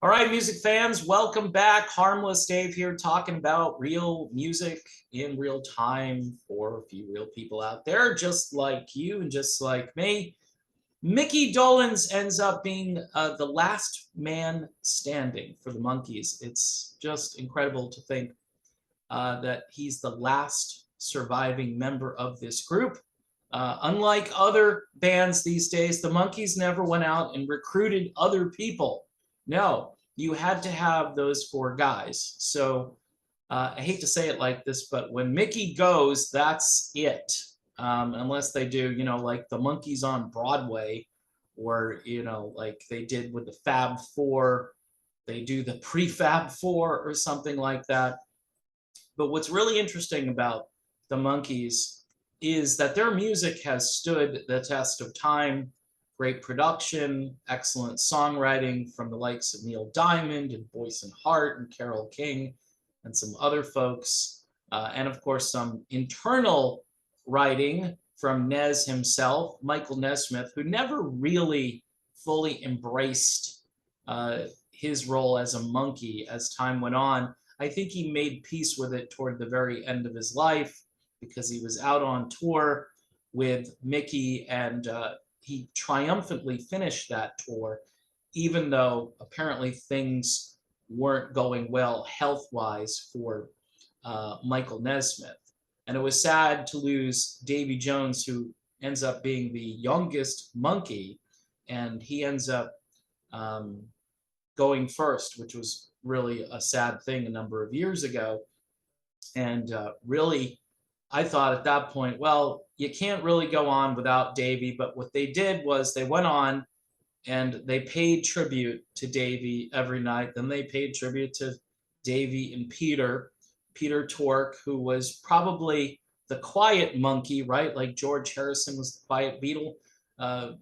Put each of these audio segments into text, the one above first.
All right, music fans, welcome back. Harmless Dave here talking about real music in real time for a few real people out there, just like you and just like me. Mickey Dolenz ends up being the last man standing for the Monkees. It's just incredible to think that he's the last surviving member of this group. Unlike other bands these days, the Monkees never went out and recruited other people. No, you had to have those four guys. So I hate to say it like this, but when Mickey goes, that's it. Unless they do, like the Monkees on Broadway, or, like they did with the Fab Four, they do the Prefab Four or something like that. But what's really interesting about the Monkees is that their music has stood the test of time. Great production, excellent songwriting from the likes of Neil Diamond and Boyce and Hart and Carole King and some other folks. And of course, some internal writing from Nez himself, Michael Nesmith, who never really fully embraced his role as a Monkee as time went on. I think he made peace with it toward the very end of his life because he was out on tour with Mickey, and he triumphantly finished that tour, even though apparently things weren't going well health wise for Michael Nesmith. And it was sad to lose Davy Jones, who ends up being the youngest Monkee, and he ends up um, going first, which was really a sad thing a number of years ago. And really, I thought at that point, well, you can't really go on without Davy. But what they did was they went on and they paid tribute to Davy every night. Then they paid tribute to Davy and Peter Tork, who was probably the quiet Monkee, right? Like George Harrison was the quiet Beatle. Uh,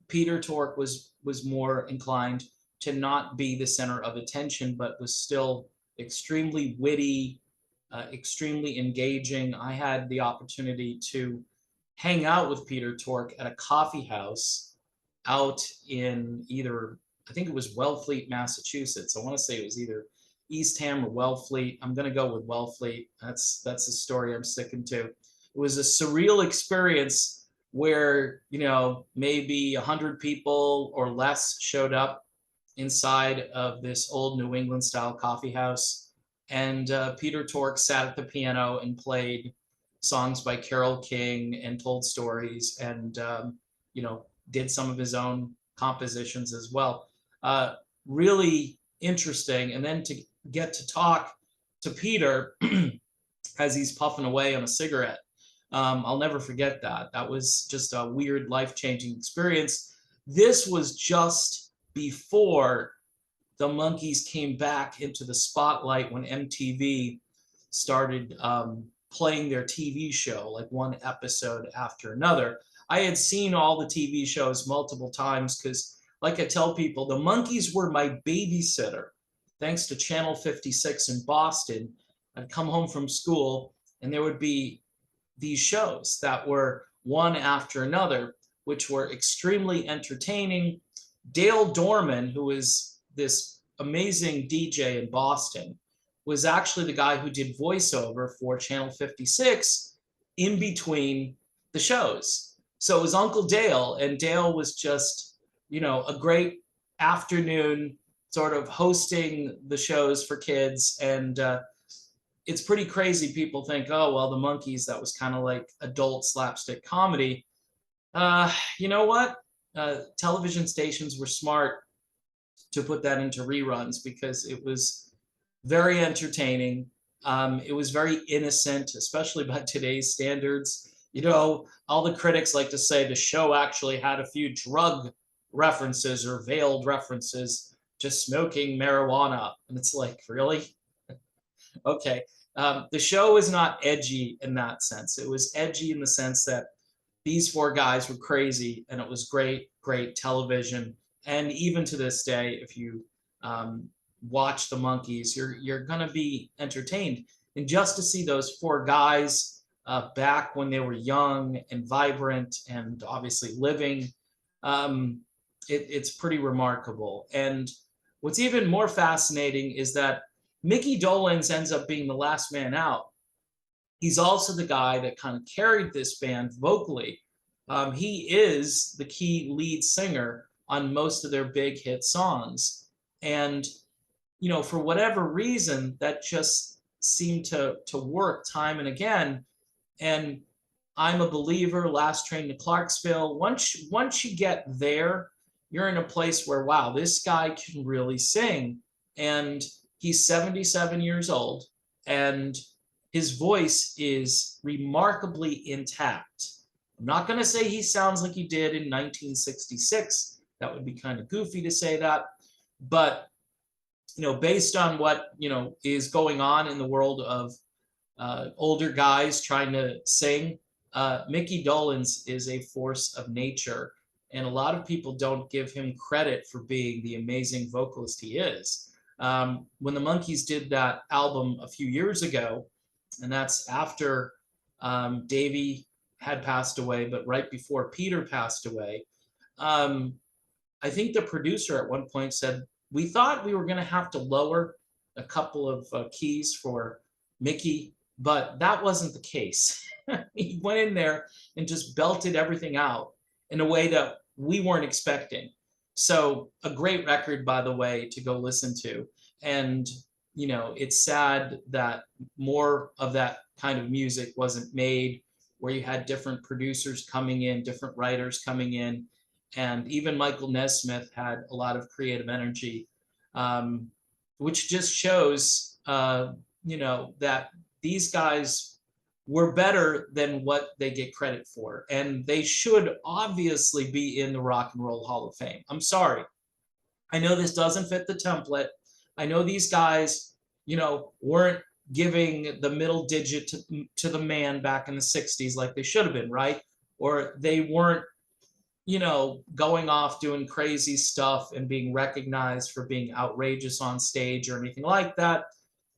Peter Tork was more inclined to not be the center of attention, but was still extremely witty, extremely engaging. I had the opportunity to hang out with Peter Tork at a coffee house out in either, I think it was Wellfleet, Massachusetts. I want to say it was either Eastham or Wellfleet. I'm going to go with Wellfleet. That's the story I'm sticking to. It was a surreal experience where, maybe 100 people or less showed up inside of this old New England style coffee house. And Peter Tork sat at the piano and played songs by Carole King and told stories and, did some of his own compositions as well. Really interesting. And then to get to talk to Peter as he's puffing away on a cigarette. I'll never forget that. That was just a weird, life changing experience. This was just before the Monkees came back into the spotlight when MTV started playing their TV show, like one episode after another. I had seen all the TV shows multiple times because, like I tell people, the Monkees were my babysitter. Thanks to Channel 56 in Boston, I'd come home from school and there would be these shows that were one after another, which were extremely entertaining. Dale Dorman, who is this amazing DJ in Boston, was actually the guy who did voiceover for Channel 56 in between the shows. So it was Uncle Dale, and Dale was just, a great afternoon sort of hosting the shows for kids. And it's pretty crazy. People think, oh, well, the Monkees, that was kind of like adult slapstick comedy. You know what? Television stations were smart to put that into reruns because it was very entertaining. It was very innocent, especially by today's standards. All the critics like to say the show actually had a few drug references or veiled references to smoking marijuana. And it's like, really? Okay. The show is not edgy in that sense. It was edgy in the sense that these four guys were crazy, and it was great, great television. And even to this day, if you watch the Monkees, you're gonna be entertained. And just to see those four guys back when they were young and vibrant and obviously living, it's pretty remarkable. And what's even more fascinating is that Mickey Dolenz ends up being the last man out. He's also the guy that kind of carried this band vocally. He is the key lead singer on most of their big hit songs. And, for whatever reason, that just seemed to work time and again. And I'm a believer, Last Train to Clarksville. Once you get there, you're in a place where, wow, this guy can really sing. And he's 77 years old, and his voice is remarkably intact. I'm not going to say he sounds like he did in 1966. That would be kind of goofy to say that. But, based on what, is going on in the world of older guys trying to sing, Mickey Dolenz is a force of nature. And a lot of people don't give him credit for being the amazing vocalist he is. When the Monkees did that album a few years ago, and that's after Davey had passed away, but right before Peter passed away, I think the producer at one point said, we thought we were going to have to lower a couple of keys for Mickey, but that wasn't the case. He went in there and just belted everything out in a way that we weren't expecting. So a great record, by the way, to go listen to. And, it's sad that more of that kind of music wasn't made, where you had different producers coming in, different writers coming in. And even Michael Nesmith had a lot of creative energy, which just shows, that these guys were better than what they get credit for. And they should obviously be in the Rock and Roll Hall of Fame. I'm sorry. I know this doesn't fit the template. I know these guys, weren't giving the middle digit to the man back in the 60s like they should have been, right? Or they weren't, going off doing crazy stuff and being recognized for being outrageous on stage or anything like that.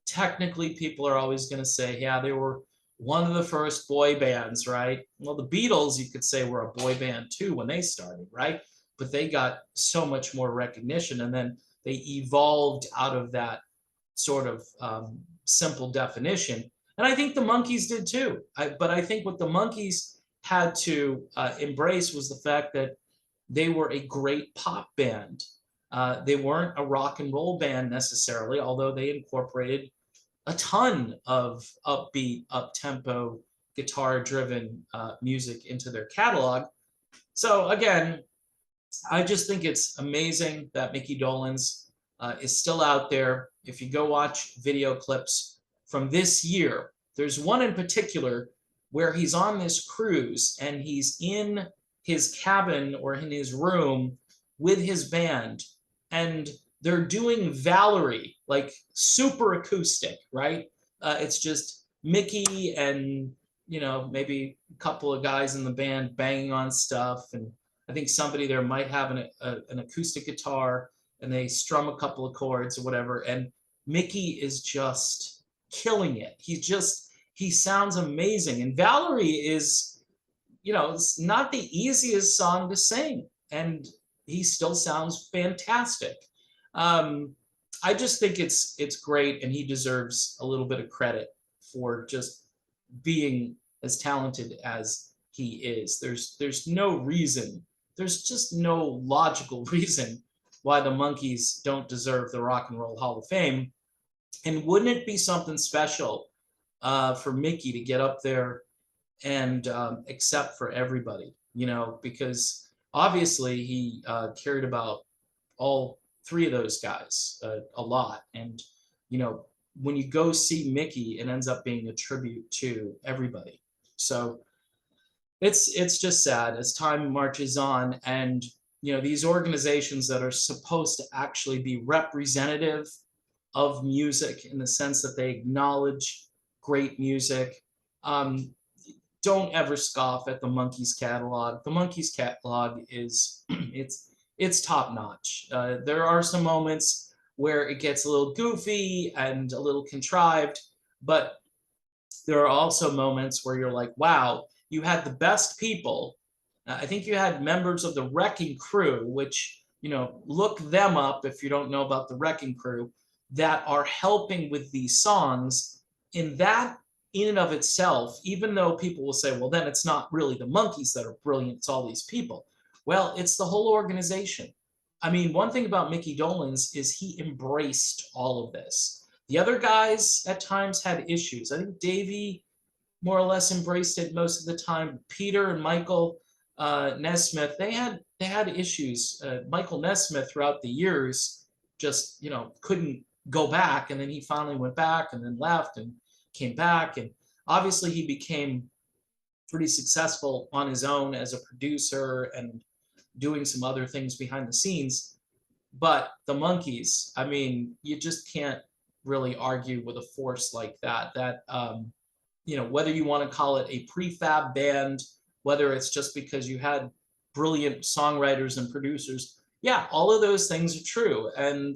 Technically, people are always going to say, yeah, they were one of the first boy bands, right? Well, the Beatles, you could say, were a boy band too when they started, right? But they got so much more recognition, and then they evolved out of that sort of simple definition. And I think the Monkees did too. But I think what the Monkees had to embrace was the fact that they were a great pop band. They weren't a rock and roll band necessarily, although they incorporated a ton of upbeat, up-tempo, guitar-driven music into their catalog. So again, I just think it's amazing that Mickey Dolenz is still out there. If you go watch video clips from this year, there's one in particular where he's on this cruise and he's in his cabin or in his room with his band, and they're doing Valerie, like super acoustic, right? It's just Mickey and, maybe a couple of guys in the band banging on stuff. And I think somebody there might have an acoustic guitar, and they strum a couple of chords or whatever. And Mickey is just killing it. He sounds amazing. And Valerie is, it's not the easiest song to sing, and he still sounds fantastic. I just think it's great, and he deserves a little bit of credit for just being as talented as he is. There's no reason, there's just no logical reason why the Monkees don't deserve the Rock and Roll Hall of Fame. And wouldn't it be something special for Mickey to get up there and accept for everybody, because obviously he cared about all three of those guys a lot. And, when you go see Mickey, it ends up being a tribute to everybody. So it's just sad as time marches on, and, these organizations that are supposed to actually be representative of music in the sense that they acknowledge great music, don't ever scoff at the Monkees catalog. The Monkees catalog is it's top notch. There are some moments where it gets a little goofy and a little contrived, but there are also moments where you're like, wow, you had the best people. I think you had members of the Wrecking Crew, which look them up if you don't know about the Wrecking Crew that are helping with these songs. In that, in and of itself, even though people will say, well, then it's not really the Monkees that are brilliant, it's all these people. Well, it's the whole organization. I mean, one thing about Mickey Dolenz is he embraced all of this. The other guys at times had issues. I think Davey more or less embraced it most of the time. Peter and Michael Nesmith, they had issues. Michael Nesmith throughout the years just couldn't go back, and then he finally went back and then left and came back, and obviously he became pretty successful on his own as a producer and doing some other things behind the scenes. But the Monkees, I mean, you just can't really argue with a force like that. Whether you want to call it a prefab band, whether it's just because you had brilliant songwriters and producers, yeah, all of those things are true. And,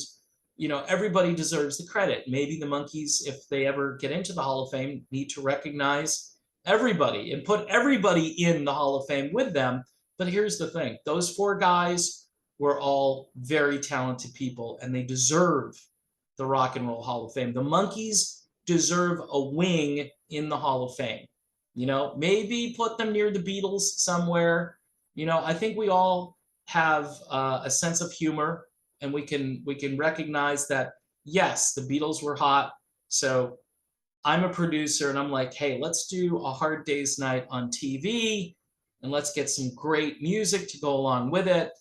everybody deserves the credit. Maybe the Monkees, if they ever get into the Hall of Fame, need to recognize everybody and put everybody in the Hall of Fame with them. But here's the thing. Those four guys were all very talented people, and they deserve the Rock and Roll Hall of Fame. The Monkees deserve a wing in the Hall of Fame. Maybe put them near the Beatles somewhere. I think we all have a sense of humor, and we can recognize that, yes, the Beatles were hot. So I'm a producer, and I'm like, hey, let's do a Hard Day's Night on TV, and let's get some great music to go along with it.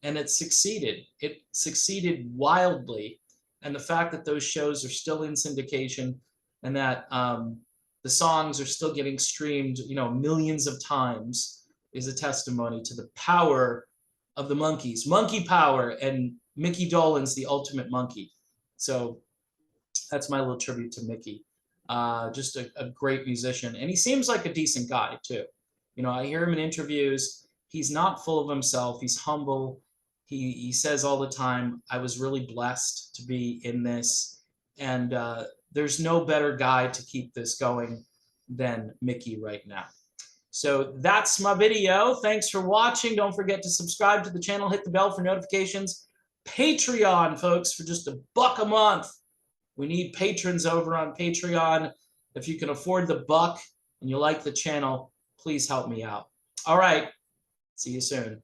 And it succeeded. It succeeded wildly. And the fact that those shows are still in syndication, and that the songs are still getting streamed, millions of times, is a testimony to the power of the Monkees. Monkey power, and Mickey Dolenz, the ultimate monkey. So that's my little tribute to Mickey. Just a great musician. And he seems like a decent guy, too. I hear him in interviews. He's not full of himself. He's humble. He says all the time, I was really blessed to be in this. And there's no better guy to keep this going than Mickey right now. So that's my video. Thanks for watching. Don't forget to subscribe to the channel. Hit the bell for notifications. Patreon, folks, for just $1 a month. We need patrons over on Patreon. If you can afford the buck and you like the channel, please help me out. All right. See you soon.